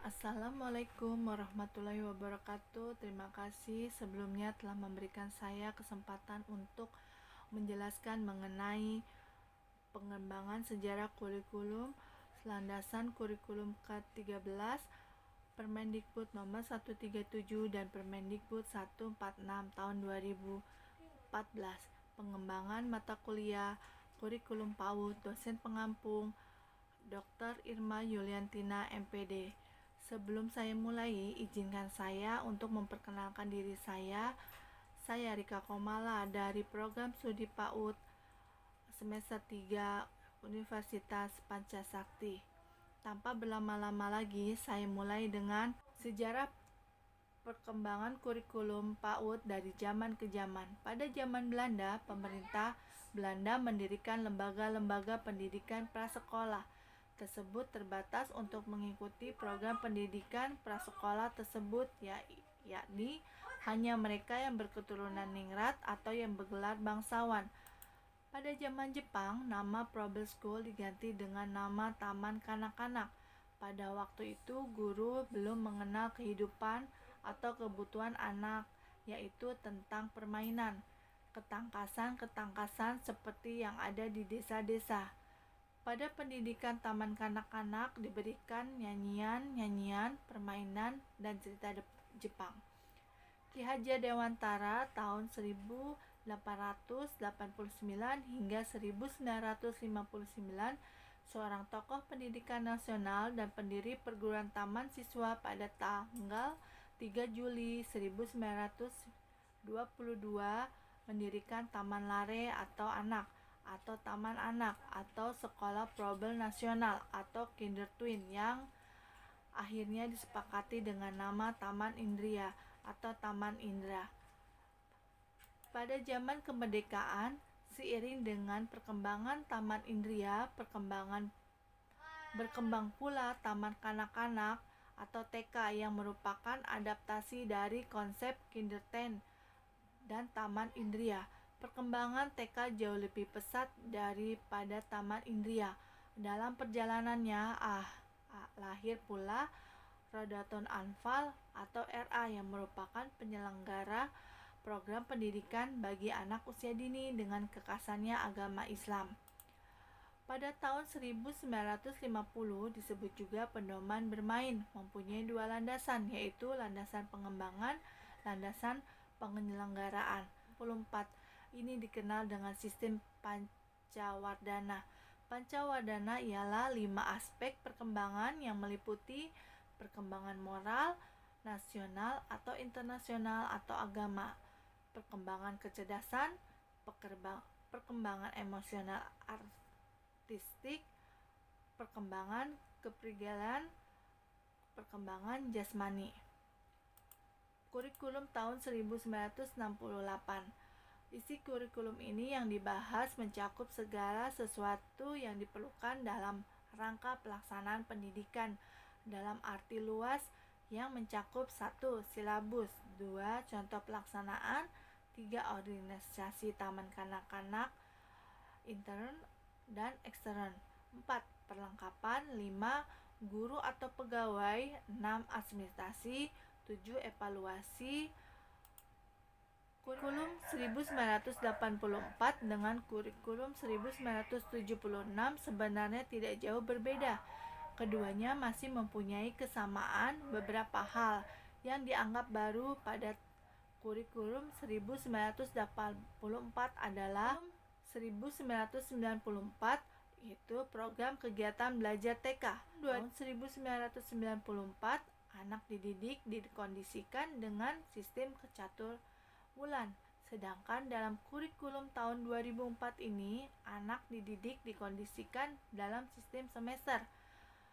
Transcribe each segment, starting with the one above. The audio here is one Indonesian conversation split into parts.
Assalamualaikum warahmatullahi wabarakatuh. Terima kasih sebelumnya telah memberikan saya kesempatan untuk menjelaskan mengenai pengembangan sejarah kurikulum, landasan kurikulum ke-13, Permendikbud nomor 137 dan Permendikbud 146 tahun 2014. Pengembangan mata kuliah kurikulum PAUD, dosen pengampung Dr. Irma Yuliantina MPD. Sebelum saya mulai, izinkan saya untuk memperkenalkan diri saya. Saya Rika Komala dari program studi PAUD semester 3 Universitas Pancasakti. Tanpa berlama-lama lagi, saya mulai dengan sejarah perkembangan kurikulum PAUD dari zaman ke zaman. Pada zaman Belanda, pemerintah Belanda mendirikan lembaga-lembaga pendidikan prasekolah tersebut terbatas untuk mengikuti program pendidikan prasekolah tersebut, yakni hanya mereka yang berketurunan ningrat atau yang bergelar bangsawan. Pada zaman Jepang, nama Probel School diganti dengan nama Taman Kanak-kanak. Pada waktu itu, guru belum mengenal kehidupan atau kebutuhan anak, yaitu tentang permainan, ketangkasan seperti yang ada di desa-desa. Pada pendidikan Taman Kanak-kanak diberikan nyanyian, permainan, dan cerita Jepang. Ki Hajar Dewantara tahun 1889 hingga 1959, seorang tokoh pendidikan nasional dan pendiri perguruan taman siswa pada tanggal 3 Juli 1922 mendirikan Taman Lare atau Anak atau Taman Anak atau Sekolah Probel Nasional atau Kindertwin yang akhirnya disepakati dengan nama Taman Indria atau Taman Indra. Pada zaman kemerdekaan, seiring dengan perkembangan Taman Indria, berkembang pula Taman Kanak-kanak atau TK yang merupakan adaptasi dari konsep Kindertwin dan Taman Indria. Perkembangan TK jauh lebih pesat daripada Taman Indria. Dalam perjalanannya, lahir pula Rodaton Anfal atau RA yang merupakan penyelenggara program pendidikan bagi anak usia dini dengan kekhasannya agama Islam. Pada tahun 1950 disebut juga pedoman bermain, mempunyai dua landasan, yaitu landasan pengembangan, landasan penyelenggaraan. 44 ini dikenal dengan sistem Pancawardhana. Pancawardhana ialah 5 aspek perkembangan yang meliputi perkembangan moral, nasional atau internasional atau agama, perkembangan kecerdasan, perkembangan emosional artistik, perkembangan kepribadian, perkembangan jasmani. Kurikulum tahun 1968. Isi kurikulum ini yang dibahas mencakup segala sesuatu yang diperlukan dalam rangka pelaksanaan pendidikan dalam arti luas yang mencakup 1. Silabus, 2. Contoh pelaksanaan, 3. Organisasi taman kanak-kanak intern dan ekstern, 4. Perlengkapan, 5. Guru atau pegawai, 6. Administrasi, 7. Evaluasi. Kurikulum 1984 dengan kurikulum 1976 sebenarnya tidak jauh berbeda. Keduanya masih mempunyai kesamaan beberapa hal yang dianggap baru pada kurikulum 1984 adalah 1994 yaitu program kegiatan belajar TK. Tahun 1994 anak dididik dikondisikan dengan sistem kecatur bulan. Sedangkan dalam kurikulum tahun 2004 ini anak dididik dikondisikan dalam sistem semester.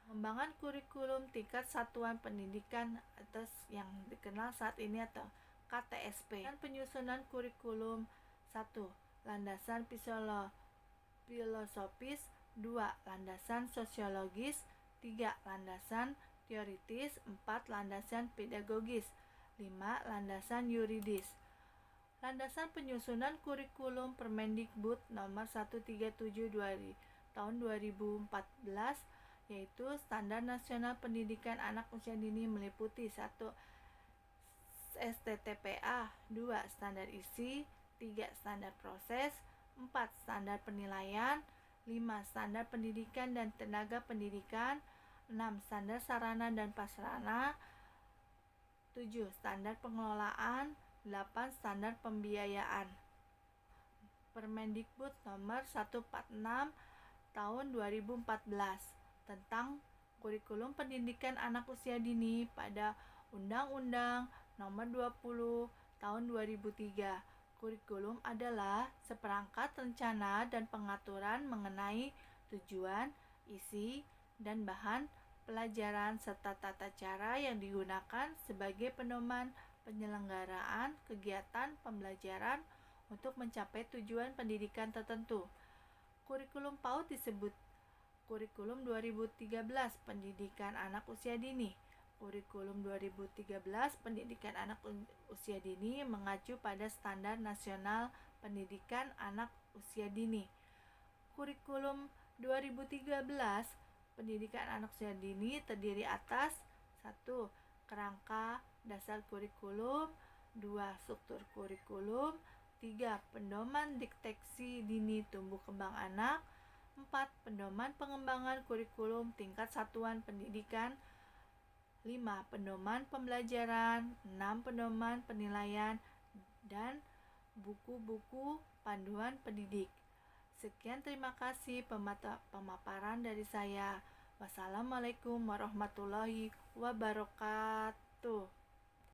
Pengembangan kurikulum tingkat satuan pendidikan atas yang dikenal saat ini atau KTSP. Dan penyusunan kurikulum 1. Landasan filosofis, 2. Landasan sosiologis, 3. Landasan teoritis, 4. Landasan pedagogis, 5. Landasan yuridis. Landasan penyusunan kurikulum Permendikbud nomor 137 tahun 2014 yaitu Standar Nasional Pendidikan Anak Usia Dini meliputi 1. STTPA, 2. Standar isi, 3. Standar proses, 4. Standar penilaian, 5. Standar pendidikan dan tenaga pendidikan, 6. Standar sarana dan prasarana, 7. Standar pengelolaan, 8. Standar pembiayaan. Permendikbud nomor 146 tahun 2014 tentang kurikulum pendidikan anak usia dini pada Undang-Undang nomor 20 tahun 2003. Kurikulum adalah seperangkat rencana dan pengaturan mengenai tujuan, isi, dan bahan pelajaran serta tata cara yang digunakan sebagai pedoman penyelenggaraan kegiatan pembelajaran untuk mencapai tujuan pendidikan tertentu. Kurikulum PAUD disebut Kurikulum 2013 Pendidikan Anak Usia Dini. Kurikulum 2013 Pendidikan Anak Usia Dini mengacu pada Standar Nasional Pendidikan Anak Usia Dini. Kurikulum 2013 Pendidikan Anak Usia Dini terdiri atas 1. Kerangka dasar kurikulum, 2. Struktur kurikulum, 3. Pedoman deteksi dini tumbuh kembang anak, 4. Pedoman pengembangan kurikulum tingkat satuan pendidikan, 5. Pedoman pembelajaran, 6. Pedoman penilaian, dan buku-buku panduan pendidik. Sekian, terima kasih pemaparan dari saya. Wassalamualaikum warahmatullahi wabarakatuh.